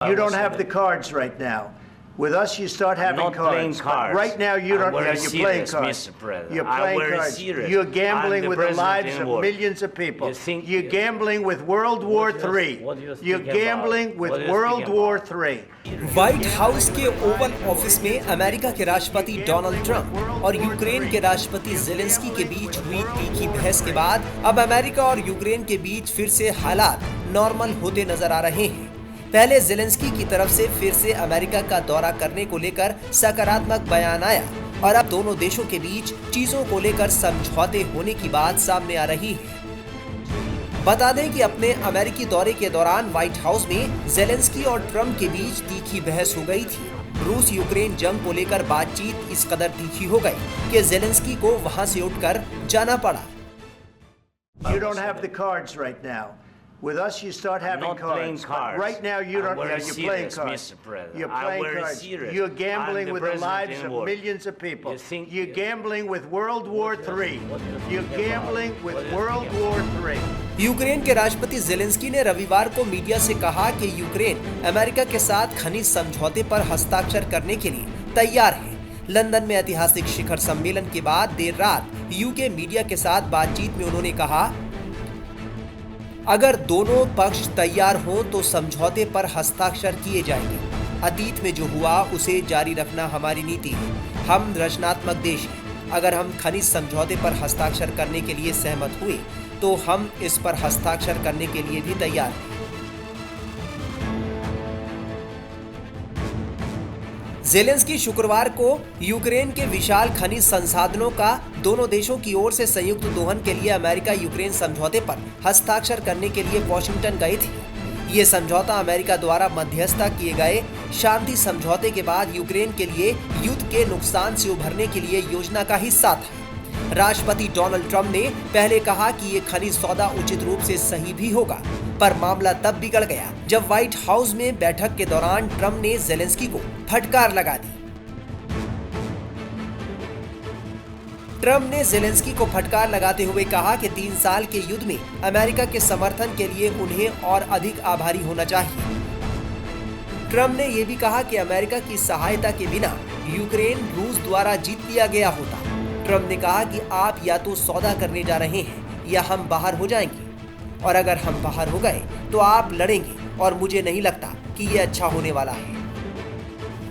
You don't have the cards right now. With us, you start having not cards. Playing cards. Right now, you don't. You're playing cards. Mr. President. You're playing cards. Serious. You're gambling with the lives of war. millions of people. You're gambling with World War III. You're gambling with World War III. White house के Oval office में America के राष्ट्रपति Donald Trump और Ukraine के राष्ट्रपति Zelensky के बीच हुई तीखी बहस के बाद अब अमेरिका और यूक्रेन के बीच फिर से हालात नॉर्मल होते नजर आ रहे हैं। पहले जेलेंस्की की तरफ से फिर से अमेरिका का दौरा करने को लेकर सकारात्मक बयान आया और अब दोनों देशों के बीच चीजों को लेकर समझौते होने की बात सामने आ रही है। बता दें कि अपने अमेरिकी दौरे के दौरान व्हाइट हाउस में जेलेंस्की और ट्रंप के बीच तीखी बहस हो गई थी। रूस यूक्रेन जंग को लेकर बातचीत इस कदर तीखी हो गई कि जेलेंस्की को वहां से उठकर जाना पड़ा। You don't have the cards right now. With us, you start having not cards. Playing cards. Right now, you don't. You're playing cards. Mr. President. You're playing cards. Serious. You're gambling with the lives of war. millions of people. You're gambling with World War III. You're gambling with World War III. Ukraine के राष्ट्रपति Zelensky ने रविवार को media से कहा कि Ukraine America के साथ खनिज समझौते पर हस्ताक्षर करने के लिए तैयार है। लंदन में ऐतिहासिक शिखर सम्मेलन के बाद देर रात यूके मीडिया के साथ बातचीत में उन्होंने कहा, अगर दोनों पक्ष तैयार हों तो समझौते पर हस्ताक्षर किए जाएंगे। अतीत में जो हुआ उसे जारी रखना हमारी नीति है। हम रचनात्मक देश हैं। अगर हम खनिज समझौते पर हस्ताक्षर करने के लिए सहमत हुए तो हम इस पर हस्ताक्षर करने के लिए भी तैयार हैं। जेलेंस्की शुक्रवार को यूक्रेन के विशाल खनिज संसाधनों का दोनों देशों की ओर से संयुक्त दोहन के लिए अमेरिका यूक्रेन समझौते पर हस्ताक्षर करने के लिए वॉशिंगटन गए थे। ये समझौता अमेरिका द्वारा मध्यस्थता किए गए शांति समझौते के बाद यूक्रेन के लिए युद्ध के नुकसान से उभरने के लिए योजना का हिस्सा था। राष्ट्रपति डोनाल्ड ट्रंप ने पहले कहा कि ये खनिज सौदा उचित रूप से सही भी होगा, पर मामला तब बिगड़ गया जब व्हाइट हाउस में बैठक के दौरान ट्रंप ने जेलेंस्की को फटकार लगा दी। ट्रंप ने जेलेंस्की को फटकार लगाते हुए कहा कि 3 साल के युद्ध में अमेरिका के समर्थन के लिए उन्हें और अधिक आभारी होना चाहिए। ट्रंप ने यह भी कहा कि अमेरिका की सहायता के बिना यूक्रेन रूस द्वारा जीत लिया गया होता। ट्रंप ने कहा कि आप या तो सौदा करने जा रहे हैं या हम बाहर हो जाएंगे, और अगर हम बाहर हो गए तो आप लड़ेंगे और मुझे नहीं लगता कि ये अच्छा होने वाला है।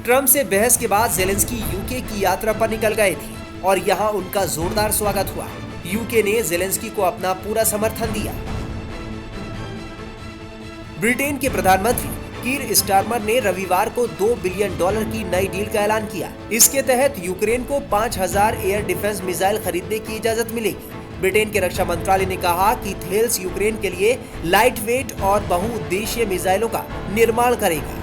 ट्रंप से बहस के बाद जेलेंस्की यूके की यात्रा पर निकल गए थे और यहाँ उनका जोरदार स्वागत हुआ। यूके ने जेलेंस्की को अपना पूरा समर्थन दिया। ब्रिटेन के प्रधानमंत्री कीर स्टारमर ने रविवार को $2 बिलियन की नई डील का ऐलान किया। इसके तहत यूक्रेन को 5000 एयर डिफेंस मिसाइल खरीदने की इजाजत मिलेगी। ब्रिटेन के रक्षा मंत्रालय ने कहा कि थेल्स यूक्रेन के लिए लाइट वेट और बहुउद्देशीय मिसाइलों का निर्माण करेगा।